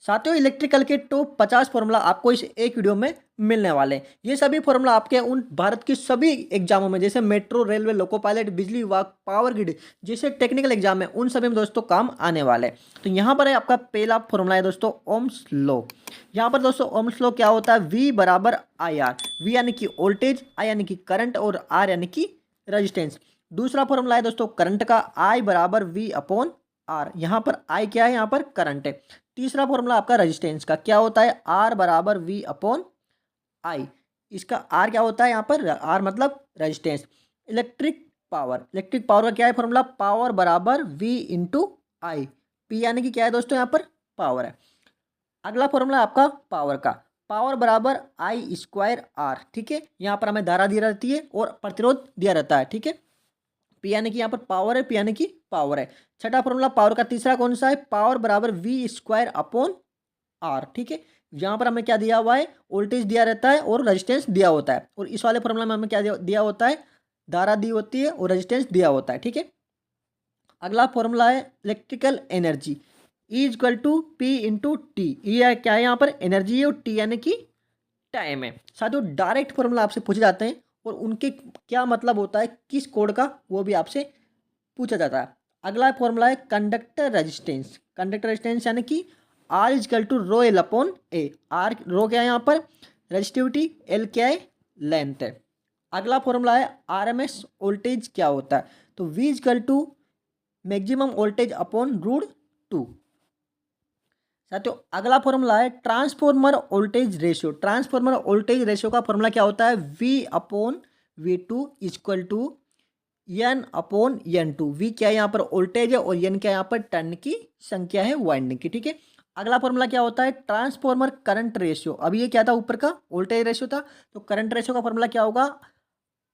साथियों इलेक्ट्रिकल के top 50 formula आपको इस एक वीडियो में मिलने वाले हैं। ये सभी फॉर्मूला आपके उन भारत की सभी एग्जामों में, जैसे मेट्रो, रेलवे, लोको पायलट, बिजली विभाग, पावर ग्रिड जैसे टेक्निकल एग्जाम है, उन सभी में दोस्तों काम आने वाले हैं। तो यहाँ पर है आपका पहला फॉर्मूला है दोस्तों ओम्स लॉ। यहाँ पर दोस्तों ओम्स लॉ क्या होता है? V बराबर आई आर। V यानी कि वोल्टेज, I यानी कि करंट और R यानी कि रजिस्टेंस। दूसरा फॉर्मूला है दोस्तों करंट का, I बराबर V अपॉन आर। यहाँ पर I क्या है? यहाँ पर करंट है। तीसरा फॉर्मूला आपका रेजिस्टेंस का क्या होता है? आर बराबर वी अपॉन आई। इसका आर क्या होता है? यहाँ पर आर मतलब रेजिस्टेंस। इलेक्ट्रिक पावर का क्या है फॉर्मूला? पावर बराबर वी इंटू आई। पी यानी कि क्या है दोस्तों? यहाँ पर पावर है। अगला फॉर्मूला आपका पावर का, पावर बराबर आई स्क्वायर आर। ठीक है, यहाँ पर हमें धारा दी रहती है और प्रतिरोध दिया रहता है। ठीक है, पी यानी कि यहाँ पर पावर है, पी यानी कि पावर है। छठा फॉर्मूला पावर का तीसरा कौन सा है? पावर बराबर वी स्क्वायर अपॉन आर। ठीक है, यहाँ पर हमें क्या दिया हुआ है? वोल्टेज दिया रहता है और रेजिस्टेंस दिया होता है। और इस वाले फॉर्मूला में हमें क्या दिया होता है? धारा दी होती है और रेजिस्टेंस दिया होता है। ठीक है, अगला फॉर्मूला है electrical energy, E equal to P into T. ये क्या है? यहाँ पर एनर्जी है और टी यानी कि टाइम है। साथियों डायरेक्ट फॉर्मूला आपसे पूछे जाते हैं और उनके क्या मतलब होता है, किस कोड का, वो भी आपसे पूछा जाता है। अगला फॉर्मूला है कंडक्टर रेजिस्टेंस। कंडक्टर रेजिस्टेंस यानी कि R is equal to rho L upon A. R rho क्या है? यहाँ पर रेजिस्टिविटी, एल क्या है? लेंथ है। अगला फॉर्मूला है आरएमएस वोल्टेज क्या होता है? तो V equal to maximum voltage upon root 2। साथियों अगला फॉर्मूला है transformer voltage ratio. Transformer voltage ratio का फॉर्मूला क्या होता है? V upon V2 equal to N upon N2। V क्या है? यहाँ पर वोल्टेज है और N क्या है? यहाँ पर टर्न की संख्या है वाइंडिंग की। ठीक है, अगला फॉर्मूला क्या होता है? Transformer current ratio. अभी ये क्या था? ऊपर का वोल्टेज रेशियो था, तो करंट रेशियो का फॉर्मूला क्या होगा?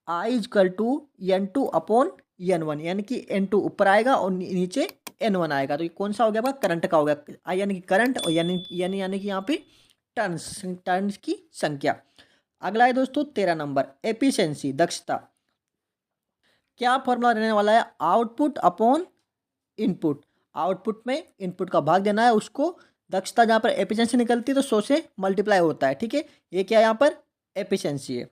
I is equal to N2 upon N1, यानी कि N2 ऊपर आएगा और नीचे N1 आएगा। तो ये कौन सा हो गया? आपका करंट का हो गया। I यानी कि करंट और यानी कि यहाँ पे टर्न्स की संख्या। अगला है दोस्तों 13 नंबर एफिशिएंसी, दक्षता। क्या फॉर्मूला रहने वाला है? Output upon input. आउटपुट में इनपुट का भाग देना है उसको। दक्षता जहाँ पर एफिशिएंसी निकलती है तो 100 से मल्टीप्लाई होता है। ठीक है, ये क्या है? यहाँ पर एफिशिएंसी है।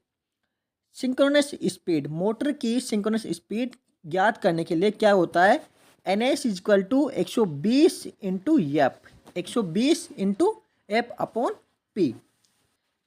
सिंक्रोनस स्पीड, मोटर की सिंक्रोनस स्पीड ज्ञात करने के लिए क्या होता है? N S equal to 120 into F. 120 into F upon P.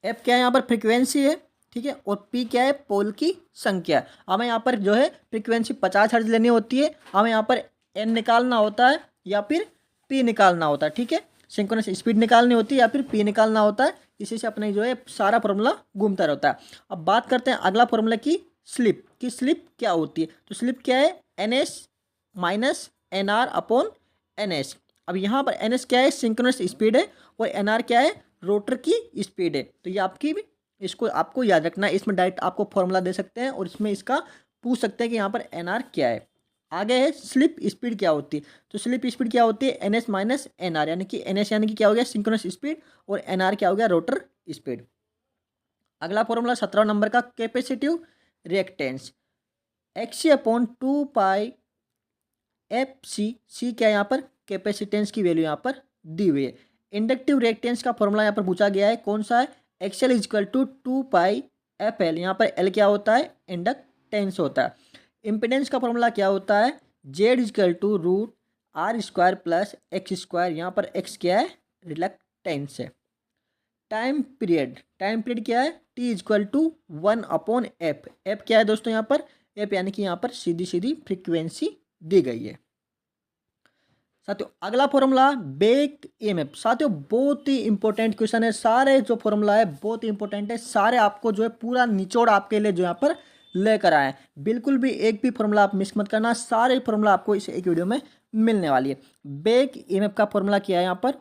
F क्या है? यहाँ पर फ्रिक्वेंसी है। ठीक है, और पी क्या है? पोल की संख्या। हमें यहाँ पर जो है फ्रिक्वेंसी 50 हर्ट्ज लेनी होती है, हमें यहाँ पर एन निकालना होता है या फिर पी निकालना होता है। ठीक है, सिंक्रोनस स्पीड निकालनी होती है या फिर पी निकालना होता है। इसी से अपने जो है सारा फॉर्मूला घूमता रहता है। अब बात करते हैं अगला फॉर्मूला की, स्लिप की। स्लिप क्या होती है? तो स्लिप क्या है? N S minus N R upon N S. अब यहाँ पर एन एस क्या है? सिंक्रोनस स्पीड है और एन आर क्या है? रोटर की स्पीड है। तो ये आपकी भी, इसको आपको याद रखना है। इसमें डायरेक्ट आपको फॉर्मूला दे सकते हैं और इसमें इसका पूछ सकते हैं कि यहाँ पर एन आर क्या है। आगे है स्लिप स्पीड क्या होती है? तो स्लिप स्पीड क्या होती है? N S minus N R, यानी कि एन एस यानी कि क्या हो गया? सिंक्रोनस स्पीड और एन आर क्या हो गया? Rotor speed. अगला फॉर्मूला 17 नंबर का capacitive reactance, XC upon 2 pi F C. C क्या है? यहाँ पर कैपेसिटेंस की वैल्यू यहाँ पर दी हुई है। इंडक्टिव रिएक्टेंस का फॉर्मूला यहाँ पर पूछा गया है, कौन सा है? XL equal to 2 pi F L. यहाँ पर एल क्या होता है? इंडक्टेंस होता है। इम्पिडेंस का फॉर्मूला क्या होता है? Z equal to root R square plus X square. यहाँ पर एक्स क्या है? रिलक्टेंस है। टाइम पीरियड क्या है? T equal to 1 upon F. F क्या है दोस्तों? यहाँ पर एफ यानी कि यहाँ पर सीधी सीधी फ्रीक्वेंसी दी गई है। साथियों अगला फॉर्मूला बैक ईएमएफ। साथियों बहुत ही इंपॉर्टेंट क्वेश्चन है। सारे जो फॉर्मूला है बहुत ही इंपॉर्टेंट है। सारे आपको जो है पूरा निचोड़ आपके लिए जो यहाँ पर लेकर आए हैं। बिल्कुल भी एक भी फॉर्मूला आप मिस मत करना। सारे फॉर्मूला आपको इस एक वीडियो में मिलने वाली है। बैक ईएमएफ का फॉर्मूला क्या है? यहाँ पर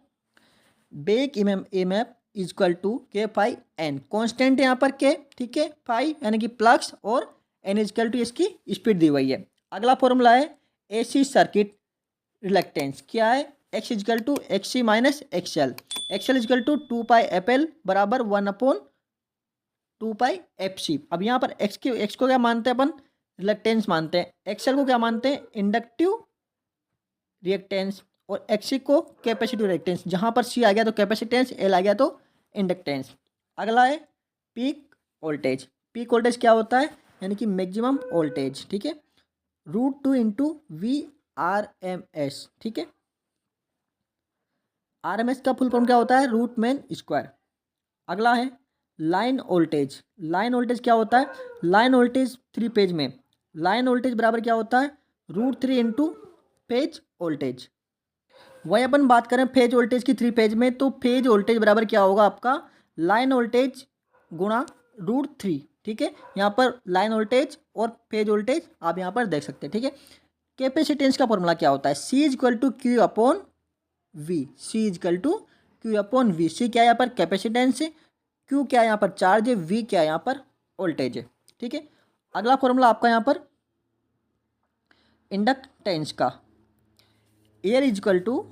बैक ईएमएफ इजक्वल टू के फाई एन। कॉन्स्टेंट है यहाँ पर के। ठीक है, फाई यानी कि प्लस और एन इजक्वल टू इसकी स्पीड दी हुई है। अगला फॉर्मूला है एसी सर्किट रिलक्टेंस। क्या है? X equal to X C minus XL. XL equal to 2 pi F L बराबर 1 अपॉन 2 पाई एफ सी। अब यहाँ पर एक्स को क्या मानते हैं अपन? रिलक्टेंस मानते हैं। एक्सएल को क्या मानते हैं? Inductive reactance. और एक्सी को कैपेसिटी रिएक्टेंस, जहाँ पर सी आ गया तो कैपेसिटेंस, एल आ गया तो इंडक्टेंस। अगला है पीक वोल्टेज। पीक वोल्टेज क्या होता है, यानी कि मैक्सिमम वोल्टेज, ठीक है, √2 इंटू VRMS, ठीक है। RMS का फुल फॉर्म क्या होता है, रूट मेन स्क्वायर। अगला है लाइन वोल्टेज। लाइन वोल्टेज क्या होता है, लाइन वोल्टेज 3 पेज में, लाइन वोल्टेज बराबर क्या होता है, √3 इंटू फेज वोल्टेज। वही अपन बात करें फेज वोल्टेज की 3 पेज में, तो फेज वोल्टेज बराबर क्या होगा आपका, लाइन वोल्टेज गुणा √3, ठीक है। यहाँ पर लाइन वोल्टेज और फेज वोल्टेज आप यहाँ पर देख सकते हैं, ठीक है। कैपेसिटेंस का फॉर्मूला क्या होता है, C = Q/V, C = Q/V। सी क्या है यहाँ पर कैपेसिटेंस है, क्यू क्या है यहाँ पर चार्ज है, वी क्या है यहाँ पर वोल्टेज है, ठीक है। अगला फॉर्मूला आपका यहाँ पर इंडक्टेंस का, एयर =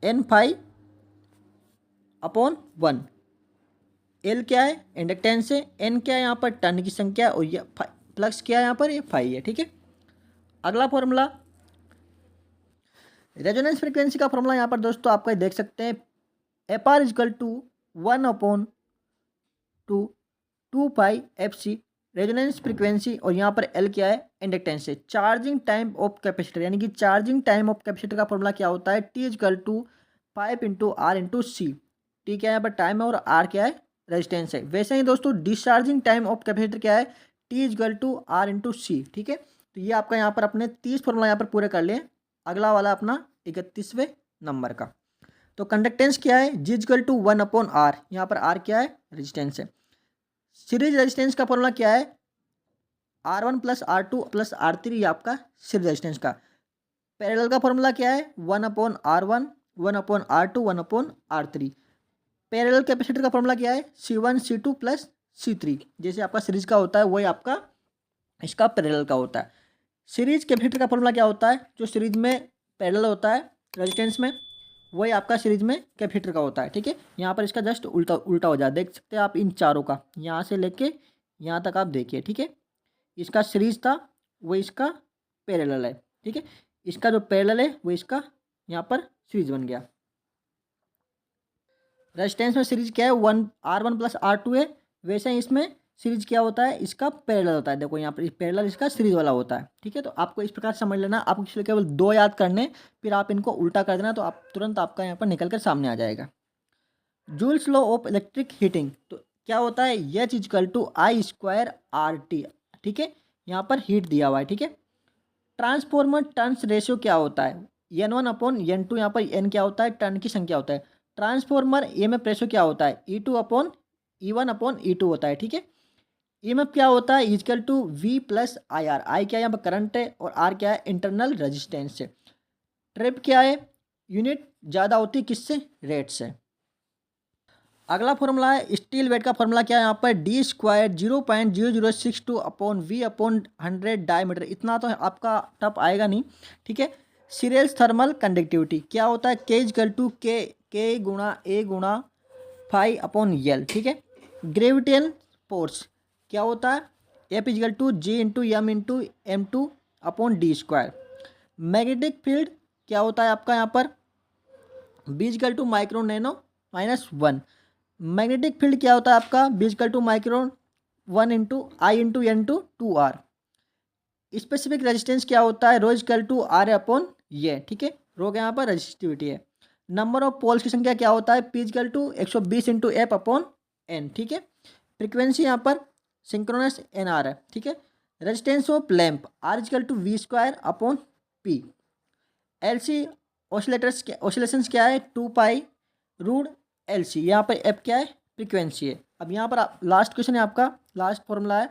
N∅/1। एल क्या है इंडक्टेंस है, एन क्या है यहाँ पर टर्न की संख्या और ये प्लस क्या है यहाँ पर, ये फाई है, ठीक है। अगला फॉर्मूला रेजोनेंस फ्रीक्वेंसी का फॉर्मूला यहाँ पर दोस्तों आपका देख सकते हैं, FR = 1/2πfc रेजोनेंस फ्रीक्वेंसी, और यहाँ पर एल क्या है इंडक्टेंस है। चार्जिंग टाइम ऑफ कैपेसिटर, यानी कि चार्जिंग टाइम ऑफ कैपेसिटर का फॉर्मूला क्या होता है, T = 5 × R/C। टी क्या है यहाँ पर टाइम है और आर क्या है रेजिस्टेंस है। वैसे ही दोस्तों डिस्चार्जिंग टाइम ऑफ कैपेसिटर क्या है, T = R/C, ठीक है। तो ये आपका यहाँ पर अपने 30 फॉर्मूला यहाँ पर पूरे कर लिए। अगला वाला अपना 31वें नंबर का, तो कंडक्टेंस क्या है, G = 1/R, यहाँ पर R क्या है रेजिस्टेंस है। सीरीज रेजिस्टेंस का फॉर्मूला क्या है, R1 + R2 + R3, ये आपका सीरीज रेजिस्टेंस का। पैरेलल का फॉर्मूला क्या है, 1/R1, 1/R2, 1/R3। Parallel capacitor का फॉर्मूला क्या है, C1 C2 + C3, जैसे आपका सीरीज का होता है वही आपका इसका पैरेलल का होता है। सीरीज कैपेसिटर का फॉर्मूला क्या होता है, जो सीरीज में पैरेलल होता है रेजिस्टेंस में, वही आपका सीरीज में कैपेसिटर का होता है, ठीक है। यहाँ पर इसका जस्ट उल्टा उल्टा हो जाए, देख सकते हैं आप इन चारों का, यहाँ से लेके यहाँ तक आप देखिए, ठीक है। इसका सीरीज था वो इसका पैरेलल है, ठीक है। इसका जो पैरेलल है वो इसका यहाँ पर सीरीज बन गया। रेजिस्टेंस में सीरीज क्या है, R1 + R2 है, वैसे ही इसमें सीरीज क्या होता है, इसका पैरेलल होता है। देखो यहाँ पर पैरेलल इसका सीरीज वाला होता है, ठीक है। तो आपको इस प्रकार समझ लेना, आपको इसलिए केवल 2 याद करने, फिर आप इनको उल्टा कर देना, तो आप तुरंत आपका यहाँ पर निकल कर सामने आ जाएगा। Joules law of electric heating, तो क्या होता है, H = I²RT, ठीक है। यहाँ पर हीट दिया हुआ है, ठीक है। ट्रांसफॉर्मर टर्न्स रेशियो क्या होता है, N1/N2, यहाँ पर N क्या होता है टर्न की संख्या होता है। ट्रांसफॉर्मर EMF रेशियो क्या होता है, E2/E1/E2 होता है, ठीक है। EMF क्या होता है, = V + IR, I क्या है यहाँ पर करंट है और R क्या है इंटरनल रेजिस्टेंस है। ट्रिप क्या है, यूनिट ज़्यादा होती है किससे, रेट से। अगला फॉर्मूला है स्टील वेट का फॉर्मूला क्या है, यहाँ पर D² 0.0062/V/100 डायमीटर, इतना तो आपका टफ आएगा नहीं, ठीक है। सीरियल्स थर्मल कंडक्टिविटी क्या होता है, K = K × A × phi/L, ठीक है। ग्रेविटेशन फोर्स क्या होता है, F = G × M × M2/D²। Magnetic field क्या होता है आपका यहाँ पर, B = micro nano -1। Magnetic field क्या होता है आपका, B = micron 1 × I × N/2R। Specific resistance क्या होता है, ρ = R/ये, ठीक है। रो यहाँ पर रेजिस्टिविटी है। नंबर ऑफ पोल्स की संख्या क्या होता है, P = 120 × F/N, ठीक है। फ्रीक्वेंसी यहाँ पर सिंक्रोनस NR है, ठीक है। Resistance of lamp R = V²/P। LC oscillations क्या है, 2π√LC, यहाँ पर F क्या है फ्रीक्वेंसी है। अब यहाँ पर लास्ट क्वेश्चन है आपका, लास्ट फॉर्मूला है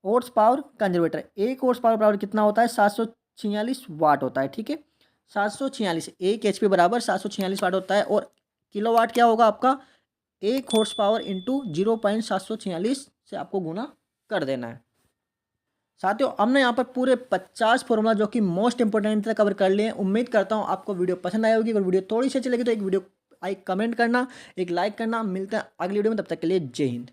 horse power conservator. 1 horse power कितना होता है, 746 वाट होता है, ठीक है। 746, 1 HP बराबर 746 वाट होता है, और किलोवाट क्या होगा आपका, 1 हॉर्स पावर इंटू 0.746 से आपको गुना कर देना है। साथियों हमने यहाँ पर पूरे 50 फॉर्मूला जो कि मोस्ट इंपोर्टेंट कवर कर लिए हैं। उम्मीद करता हूँ आपको वीडियो पसंद आई होगी। अगर वीडियो थोड़ी सी अच्छी लगी तो एक वीडियो कमेंट करना, एक लाइक करना। मिलते हैं अगली वीडियो में, तब तक के लिए जय हिंद।